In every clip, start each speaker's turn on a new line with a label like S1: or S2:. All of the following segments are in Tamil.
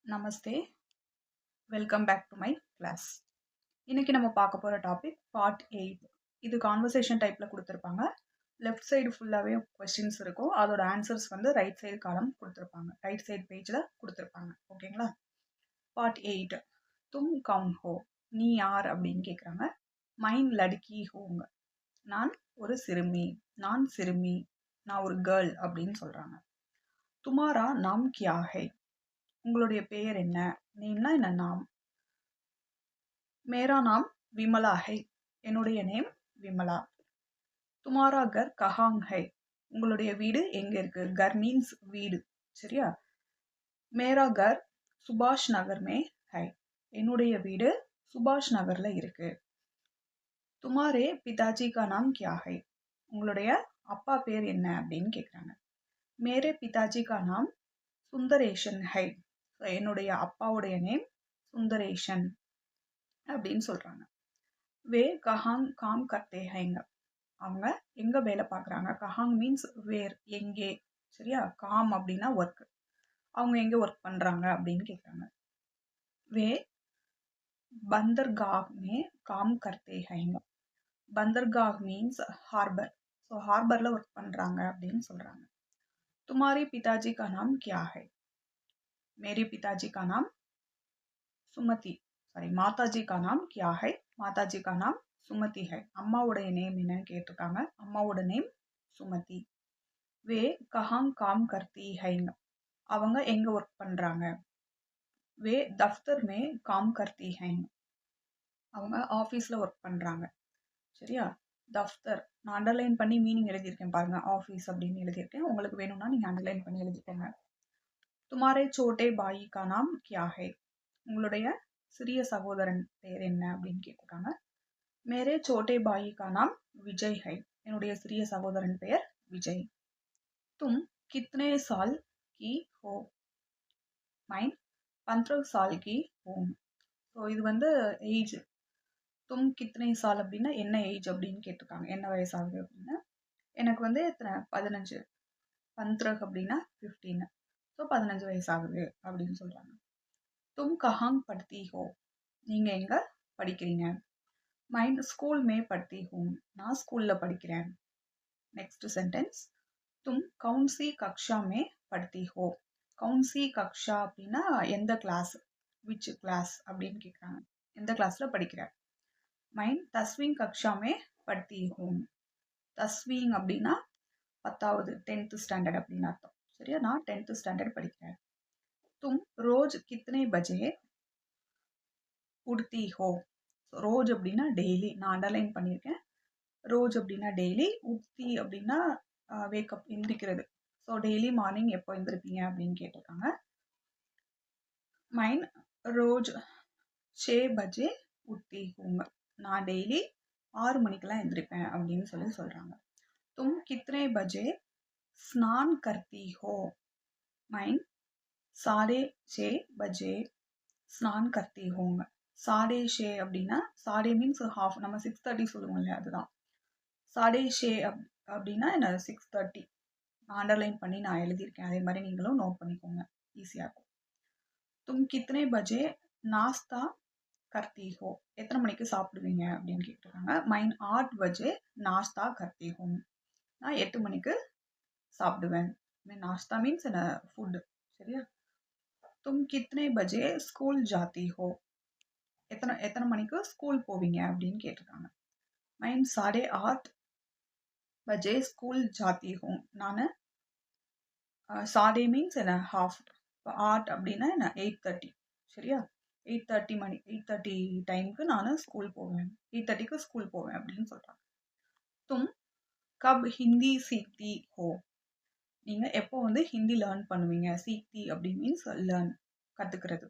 S1: Namaste, welcome back to my class. இன்னைக்கு நம்ம பார்க்க போகிற டாபிக் பார்ட் 8. இது கான்வர்சேஷன் டைப்பில் கொடுத்துருப்பாங்க. லெஃப்ட் சைடு ஃபுல்லாகவே கொஸ்டின்ஸ் இருக்கும். அதோட ஆன்சர்ஸ் வந்து ரைட் சைடு காலம் கொடுத்துருப்பாங்க, ரைட் சைடு பேஜில் கொடுத்துருப்பாங்க. ஓகேங்களா? பார்ட் 8. தும் கவுன் ஹோ, நீ யார் அப்படின்னு கேட்குறாங்க. மைன் லடுக்கி ஹோங்க, நான் ஒரு சிறுமி, நான் சிறுமி, நான் ஒரு கேர்ள் அப்படின்னு சொல்கிறாங்க. துமாரா நாம் கியா ஹை, உங்களுடைய பெயர் என்ன? நேம்னா என்ன? நாம். மேரா நாம் விமலா ஹை, என்னுடைய நேம் விமலா. துமாரா கர் கஹாங் ஹை, உங்களுடைய வீடு எங்க இருக்கு? கர் மீன்ஸ் வீடு, சரியா? மேரா கர் சுபாஷ் நகர் மே ஹை, என்னுடைய வீடு சுபாஷ் நகர்ல இருக்கு. துமாரே பிதாஜி கா நாம் கியா ஹை, உங்களுடைய அப்பா பேர் என்ன அப்படின்னு கேட்குறாங்க. மேரே பிதாஜி கா நாம் சுந்தரேஷன் ஹை, என்னுடைய அப்பாவுடைய நேம் சுந்தரேஷன் அப்படின்னு சொல்றாங்க. வே கஹாங் காம் கர்த்தே ஹைங்க, அவங்க எங்க வேலை பார்க்குறாங்க? கஹாங் மீன்ஸ் வேர், எங்கே, சரியா? காம் அப்படின்னா ஒர்க், அவங்க எங்க ஒர்க் பண்றாங்க அப்படின்னு கேட்குறாங்க. வே பந்தர்காஹ் மே காம் கர்த்தே ஹைங்க, பந்தர்காஹ் மீன்ஸ் ஹார்பர், ஸோ ஹார்பர்ல ஒர்க் பண்றாங்க அப்படின்னு சொல்றாங்க. துமாரி பிதாஜி கா நாம் கியா ஹை, மேரி பிதாஜி கா நாம் சுமதி, சாரி மாதாஜி கா நாம் கியா ஹை, மாதாஜி கா நாம் சுமதி ஹை, அம்மாவுடைய நேம் என்னன்னு கேட்டிருக்காங்க. அம்மாவோட நேம் சுமதி. வே கஹாங் காம் கர்த்தி ஹைங்க, அவங்க எங்க ஒர்க் பண்றாங்க? வே தஃப்தர் மே காம் கர்த்தி ஹைங்க, அவங்க ஆஃபீஸ்ல ஒர்க் பண்றாங்க, சரியா? தஃப்தர் நான் அண்டர்லைன் பண்ணி மீனிங் எழுதியிருக்கேன் பாருங்க, ஆஃபீஸ் அப்படின்னு எழுதியிருக்கேன். உங்களுக்கு வேணும்னா நீங்க அண்டர்லைன் பண்ணி எழுதிக்கோங்க. துமாரே சோட்டே பாயி கா நாம் கியா ஹை, உங்களுடைய சிறிய சகோதரன் பேர் என்ன அப்படின்னு கேட்டிருக்காங்க. மேரே சோட்டே பாயி கா நாம் விஜய் ஹை, என்னுடைய சிறிய சகோதரன் பெயர் விஜய். தும் கித்னே சால் கி ஹோ, மைன் 15 சால் கி ஹோம். ஸோ இது வந்து ஏஜ். தும் கித்னே சால் அப்படின்னா என்ன ஏஜ் அப்படின்னு கேட்டிருக்காங்க, என்ன வயசாகுது அப்படின்னா. எனக்கு வந்து எத்தனை? 15. 15 அப்படின்னா 15, ஸோ 15 வயசாகுது அப்படின்னு சொல்றாங்க. தும் கஹாங் படுத்தி ஹோ, நீங்க எங்க படிக்கிறீங்க? மைன் ஸ்கூல் மே படுத்தி ஹூம், நான் ஸ்கூல்ல படிக்கிறேன். நெக்ஸ்ட் சென்டென்ஸ், தும் கவுன்சி கக்ஷா மே படுத்தி ஹோ, கவுன்சி கக்ஷா அப்படின்னா எந்த கிளாஸ், விச் கிளாஸ் அப்படின்னு கேட்குறாங்க. எந்த கிளாஸ்ல படிக்கிற? மைன் தஸ்வீங் கக்ஷா மே படுத்தி ஹூம், தஸ்வீங் அப்படின்னா 10வது, 10th ஸ்டாண்டர்ட் அப்படின்னு அர்த்தம், சரியா? நான் 10th ஸ்டாண்டர்ட் படிக்கிறேன். தும் ரோஜ் கித்னே பஜே உடுத்தி ஹோ, ரோஜ் அப்படின்னா டெய்லி, நான் அண்டர்லைன் பண்ணியிருக்கேன். ரோஜ் அப்படின்னா டெய்லி, உக்தி அப்படின்னா வேக்கப், எந்திரிக்கிறது. ஸோ டெய்லி மார்னிங் எப்போ எந்திருப்பீங்க அப்படின்னு கேட்டிருக்காங்க. மைன் ரோஜ் 6 பஜே உக்தி ஹூங்க, நான் டெய்லி 6 மணிக்கெல்லாம் எந்திரிப்பேன் அப்படின்னு சொல்றாங்க. தும் கித்னே பஜே ஸ்நான் கர்த்தி ஹோ, மைன் 6:30 பஜே ஸ்நான் கர்த்தி ஹோங்க. 6:30 அப்படின்னா, சாடே மீன்ஸ் ஹாஃப், நம்ம 6:30 சொல்லுவோம் இல்லையா, அதுதான் 6:30 அப்படின்னா என்ன? 6:30. நான் அண்டர்லைன் பண்ணி நான் எழுதியிருக்கேன், அதே மாதிரி நீங்களும் நோட் பண்ணிக்கோங்க, ஈஸியாக இருக்கும். தும் கித்னே பஜே நாஸ்தா கர்த்தி ஹோ, எத்தனை மணிக்கு சாப்பிடுவீங்க அப்படின்னு கேட்டிருக்காங்க. மைன் 8 பஜே நாஸ்தா கர்த்தி ஹோம், நான் 8 மணிக்கு சாப்பிடுவேன். நாஸ்தா மீன்ஸ் என்ன? ஃபுட், சரியா? தும் கித்னே பஜே ஸ்கூல் ஜாத்தி ஹோ, எத்தனை எத்தனை மணிக்கு ஸ்கூல் போவீங்க அப்படின்னு கேட்டிருக்காங்க. மைன் 8:30 பஜே ஸ்கூல் ஜாத்தி ஹோம், நான் சாடே மீன்ஸ் என்ன? ஹாஃப். இப்போ 8 அப்படின்னா என்ன? 8:30, சரியா? 8:30 மணி, 8:30 டைமுக்கு நான் ஸ்கூல் போவேன், 8:30க்கு ஸ்கூல் போவேன் அப்படின்னு சொல்றாங்க. தும் கப் ஹிந்தி சீக்தி ஹோ, நீங்க எப்போ வந்து ஹிந்தி லேர்ன் பண்ணுவீங்க? சீக்தி அப்படி மீன்ஸ் லேர்ன், கத்துக்கிறது.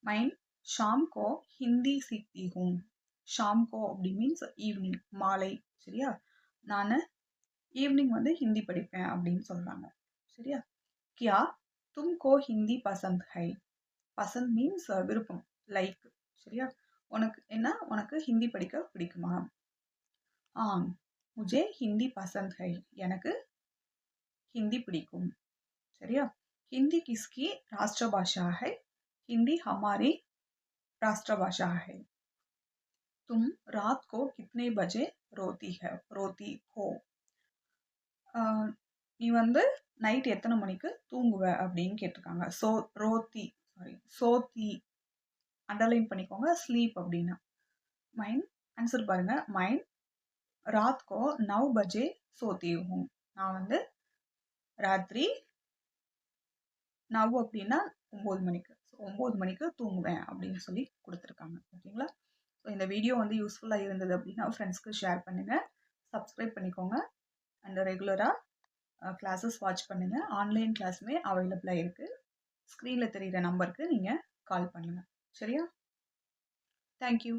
S1: மைன் ஷாம் கோ ஹிந்தி சீக்தி ஹூம், ஷாம் கோ அப்படி மீன்ஸ் ஈவினிங், மாலை, சரியா? நான் ஈவினிங் வந்து ஹிந்தி படிப்பேன் அப்படின்னு சொல்றாங்க, சரியா? கியா தும்கோ ஹிந்தி பசந்த் ஹை, பசந்த் மீன்ஸ் விருப்பம், லைக், சரியா? உனக்கு என்ன? உனக்கு ஹிந்தி படிக்க பிடிக்குமா? ஆம் முஜே ஹிந்தி பசந்த் ஹை, எனக்கு ஹிந்தி பிடிக்கும், சரியா? ஹிந்தி கிஸ்கி ராஷ்டிர பாஷா ஹை, हिंदी हमारी राष्ट्रभाषा है। तुम रात को कितने बजे रोती हो? நீ வந்து நைட் எத்தனை மணிக்கு தூங்குவ அப்படின்னு கேட்டிருக்காங்க. சோத்தி அண்டர்லைன் பண்ணிக்கோங்க. ஸ்லீப் அப்படின்னா மைண்ட் ஆன்சர் பாருங்க. மைண்ட் ராத் கோ 9 பஜே சோத்தி ஹூம். நான் வந்து ராத்திரி 9 அப்படின்னா 9 மணிக்கு 9 மணிக்கு தூங்குவேன் அப்படின்னு சொல்லி கொடுத்துருக்காங்க. ஓகேங்களா? ஸோ இந்த வீடியோ வந்து யூஸ்ஃபுல்லாக இருந்தது அப்படின்னா ஃப்ரெண்ட்ஸ்க்கு ஷேர் பண்ணுங்கள். சப்ஸ்கிரைப் பண்ணிக்கோங்க. அண்ட் ரெகுலராக கிளாஸஸ் வாட்ச் பண்ணுங்கள். ஆன்லைன் கிளாஸுமே அவைலபிளாக இருக்குது. ஸ்க்ரீனில் தெரிகிற நம்பருக்கு நீங்கள் கால் பண்ணுங்கள். சரியா? தேங்க்யூ.